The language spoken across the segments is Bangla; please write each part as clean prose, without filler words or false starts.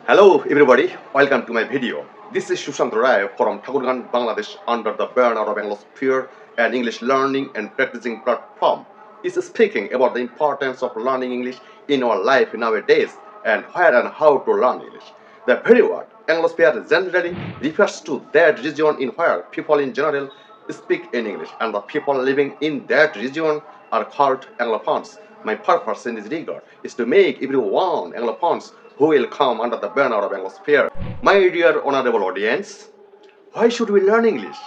Hello everybody, welcome to my video. This is Sushant Rai from Thakurganj, Bangladesh under the banner of Anglosphere and English learning and practicing platform. Is speaking about the importance of learning English in our life nowadays and where and how to learn English. The very word Anglosphere generally refers to that region in where people in general speak in English and the people living in that region are called Anglophones. My purpose in this regard is to make everyone Anglophones who will come under the banner of Anglosphere. My dear honorable audience, why should we learn English?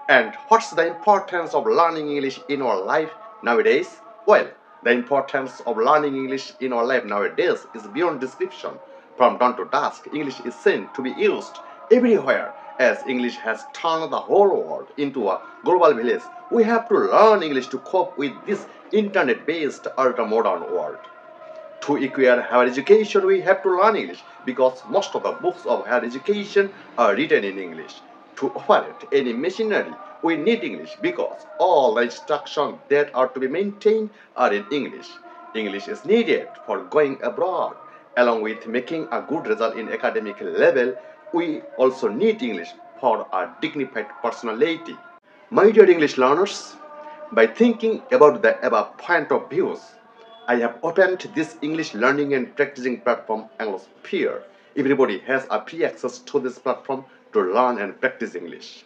And what's the importance of learning English in our life nowadays? Well, the importance of learning English in our life nowadays is beyond description. From dawn to dusk, English is seen to be used everywhere as English has turned the whole world into a global village. We have to learn English to cope with this internet-based ultra-modern world. To acquire higher education, we have to learn English because most of the books of higher education are written in English. To operate any machinery, we need English because all the instructions that are to be maintained are in English. English is needed for going abroad. Along with making a good result in academic level, we also need English for a dignified personality. My dear English learners, by thinking about the above point of views, I have opened this English learning and practicing platform Anglosphere. Everybody has a free access to this platform to learn and practice English.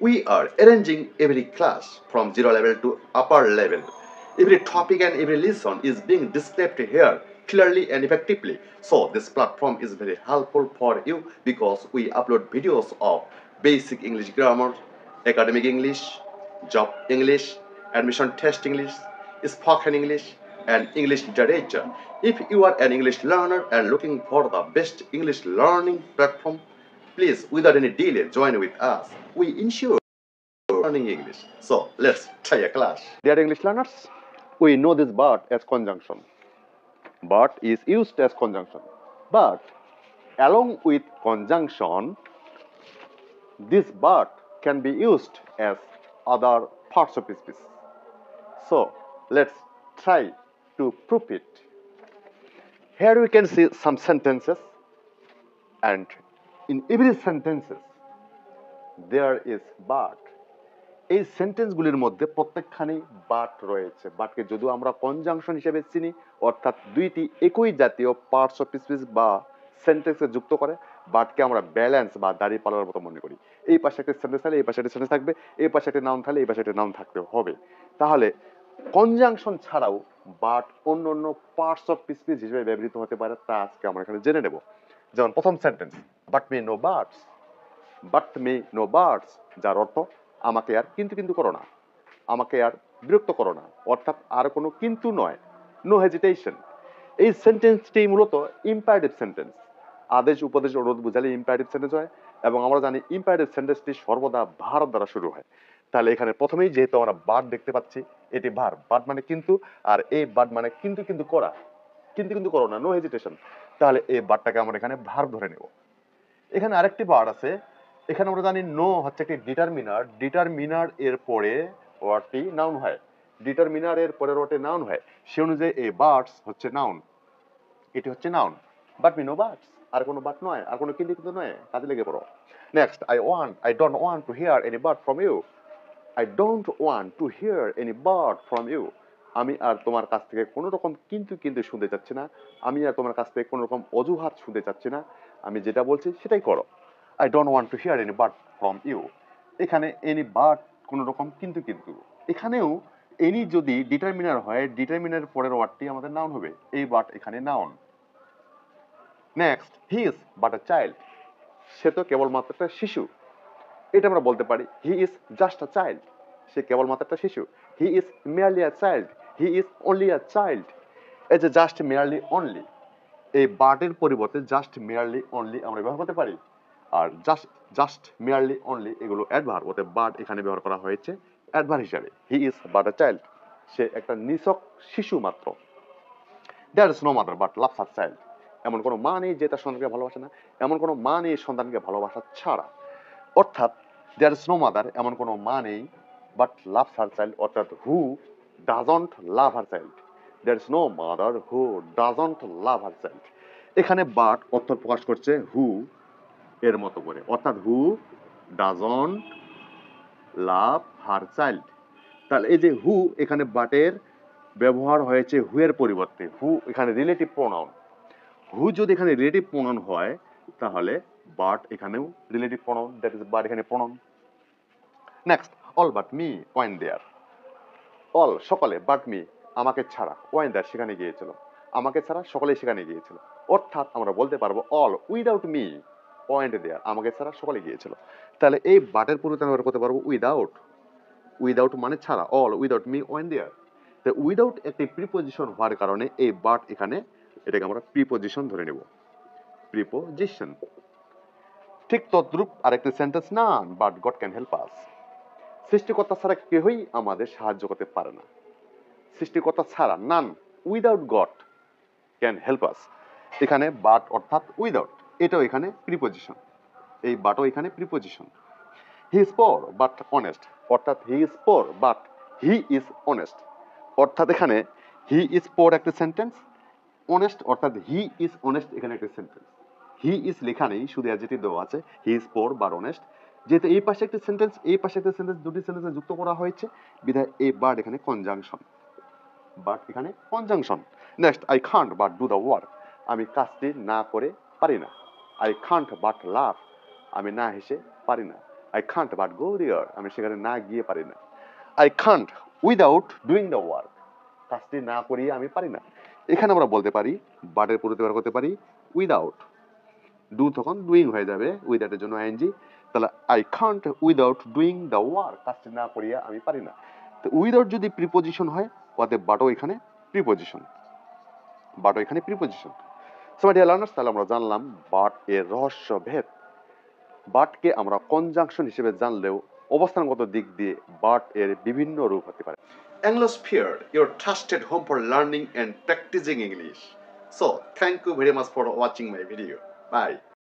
We are arranging every class from zero level to upper level. Every topic and every lesson is being described here clearly and effectively. So this platform is very helpful for you because we upload videos of basic English grammar, academic English, job English, admission test English, spoken English, and English literature. If you are an English learner and looking for the best English learning platform, please, without any delay, join with us. We ensure learning English. So let's try a class. Dear English learners, we know this but as conjunction. But is used as conjunction. But along with conjunction, this but can be used as other parts of speech. So let's try to prove it. Here we can see some sentences, and in every sentences there is but. এই সেন্টেন্সগুলির মধ্যে প্রত্যেকখানেই বাট রয়েছে। বাটকে যদিও আমরা কনজাংশন হিসেবে চিনি, অর্থাৎ দুইটি একই জাতীয় পার্টস অফ স্পিচ বা সেন্টেন্সে যুক্ত করে বাটকে আমরা ব্যালেন্স বা দাঁড়িপাল্লার মতো মনে করি। এই পাশে একটা সেন্টেন্স থাকলে এই পাশে একটা সেন্টেন্স থাকবে, এই পাশে একটা নাউন থাকলে এই পাশে একটা নাউন থাকতে হবে। তাহলে কনজাংশন ছাড়াও বাট অন্য অন্য পার্টস অফ স্পিচ হিসেবে ব্যবহৃত হতে পারে, তা আজকে আমরা এখানে জেনে নেব। যেমন প্রথম sentence, but me no birds. But me no birds, যার অর্থ আমাকে আর কিন্তু কিন্তু করো না, আমাকে আর বিরক্ত করো না, অর্থাৎ আর কোনো কিন্তু নয়, নো হেজিটেশন। এই সেন্টেন্সটি মূলত ইম্পারেটিভ সেন্টেন্স। আদেশ উপদেশ অনুরোধ বুঝালে ইম্পারেটিভ সেন্টেন্স হয়, এবং আমরা জানি ইম্পারেটিভ সেন্টেন্সটি সর্বদা ভার্ব দ্বারা শুরু হয়। তাহলে এখানে প্রথমেই যেহেতু আমরা বাট দেখতে পাচ্ছি, এটি ভার্ব। বাট মানে কিন্তু, আর এই বাট মানে কিন্তু কিন্তু করা, কিন্তু কিন্তু করো না, নো হেজিটেশন। তাহলে এই বাটটাকে আমরা এখানে ভার্ব ধরে নেব। এখানে আরেকটি বাট আছে। এখানে আমরা জানি নো হচ্ছে একটি ডিটারমিনার। ডিটারমিনার এর পরে ওয়ার্ডটি নাউন হয়, ডিটারমিনার এর পরের ওয়ার্ডটি নাউন হয়। সে অনুযায়ী এই বার্ডস হচ্ছে নাউন, এটি হচ্ছে noun. But me no buts, আর কোনো বাট নয়, আর কোনো কিন্তু কিন্তু নয়, কাজে লেগে পড়ো। Next, I don't want to hear any bird from you. I don't want to hear any bird from you. আমি আর তোমার কাছ থেকে কোনো রকম কিন্তু কিন্তু শুনতে চাচ্ছি না, আমি আর তোমার কাছ থেকে কোনো রকম অজুহাত শুনতে চাচ্ছি না, আমি যেটা বলছি সেটাই করো। I don't want to hear any bird from you. এখানে এনি বার্ড কোনো রকম কিন্তু কিন্তু। এখানেও এনি যদি ডিটারমিনার হয়, ডিটারমিনার পরের ওয়ার্ডটি আমাদের নাউন হবে, এই বাট এখানে noun. Next, he is but a child. সে তো কেবলমাত্র একটা শিশু। এটা আমরা বলতে পারি he is just a child, সে কেবলমাত্র একটা শিশু। He is merely a child, he is only a child. এই যে জাস্ট মেয়ারলি অনলি, এই বাটের পরিবর্তে জাস্ট মেয়ারলি অনলি আমরা ব্যবহার করতে পারি। আর জাস্ট মেয়ারলি অনলি এগুলো অ্যাডভার্ব, ওতে বাট এখানে ব্যবহার করা হয়েছে অ্যাডভার্ব হিসাবে। He is but a child, সে একটা নিছক শিশু মাত্র। There is no mother but loves her child. এমন কোনো মা নেই যে তার সন্তানকে ভালোবাসে না, এমন কোনো মা নেই সন্তানকে ভালোবাসা ছাড়া। অর্থাৎ দেয়ার ইজ নো মাদার, এমন কোনো মা নেই, বাট লাভস হার চাইল্ড, অর্থাৎ who doesn't love her child. There is no mother who doesn't love her child. এখানে বাট অর্থ প্রকাশ করছে হু এর মতো করে, অর্থাৎ who doesn't love her child. তাহলে এই যে হু এখানে বাটের ব্যবহার হয়েছে হু এর পরিবর্তে, হু এখানে রিলেটিভ প্রোনাউন। হু যদি এখানে রিলেটিভ প্রোনাউন হয় তাহলে বাট এখানেও relative pronoun, that is but এখানে pronoun. Next, all but me went there. All সকলে, বাট মি আমাকে ছাড়া, ওয়েন্ট দেয়ার সেখানে গিয়েছিল, আমাকে ছাড়া সকলে সেখানে গিয়েছিল। অর্থাৎ আমরা বলতে পারবো all without me went there, আমাকে ছাড়া সকলে গিয়েছিল। তাহলে এই বাটের পরিবর্তে আমরা করতে পারবো উইদাউট। উইদাউট মানে ছাড়া, all without me went there. তো উইদাউট একটি প্রিপোজিশন হওয়ার কারণে এই বাট এখানে এটাকে আমরা প্রিপোজিশন ধরে নেব, প্রিপোজিশন। ঠিক তদ্রূপ আরেকটি sentence, none but god can help আস। সৃষ্টিকর্তা ছাড়া কেউই আমাদের সাহায্য করতে পারে না। সৃষ্টিকর্তা ছাড়া, none without God can help us. এখানে বাট অর্থাৎ উইদাউট, এটাও এখানে প্রিপোজিশন, এই বাটও এখানে preposition. He is poor but honest, অর্থাৎ he is poor but he is honest. অর্থাৎ এখানে হি ইজ পোর একটা সেন্টেন্স, অনেস্ট অর্থাৎ হি ইজ অনেস্ট এখানে একটা সেন্টেন্স। হি ইজ লেখা নেই, শুধু অ্যাডজেক্টিভ দেওয়া আছে, হি ইজ পোর বাট অনেস্ট। যেহেতু এই পাশে একটা সেন্টেন্স, এই পাশে একটা সেন্টেন্স, দুটি সেন্টেন্সে যুক্ত করা হয়েছে বিধায় এই বাট এখানে কনজাংশন, বাট এখানে conjunction. Next, I can't but do the work, আমি কাজটি না করে পারি না। আই কান্ট বাট লাভ, আমি না হেসে পারি না। আই কান্ট বাট গো দেয়ার, আমি সেখানে না গিয়ে পারি না। I can't without doing the work, কাজটি না করিয়ে আমি পারি না। এখানে আমরা বলতে পারি বাটের পরিবর্তে ব্যবহার করতে পারি উইদাউট, ডু তখন ডুইং হয়ে যাবে, উইদাউটের জন্য আইএনজি। তাহলে I can't without doing the work, কাজটি না করিয়া আমি পারি না। তো উইদাউট যদি প্রিপোজিশন হয় অতএব বাটও এখানে প্রিপোজিশন, বাটও এখানে preposition. So my dear learners, তাহলে আমরা জানলাম বাট এর রহস্য ভেদ। বাটকে আমরা কনজাংশন হিসেবে জানলেও অবস্থানগত দিক দিয়ে বাট এর বিভিন্ন রূপ হতে পারে। Anglosphere, your trusted home for learning and practicing English. So, thank you very much for watching my video. Bye.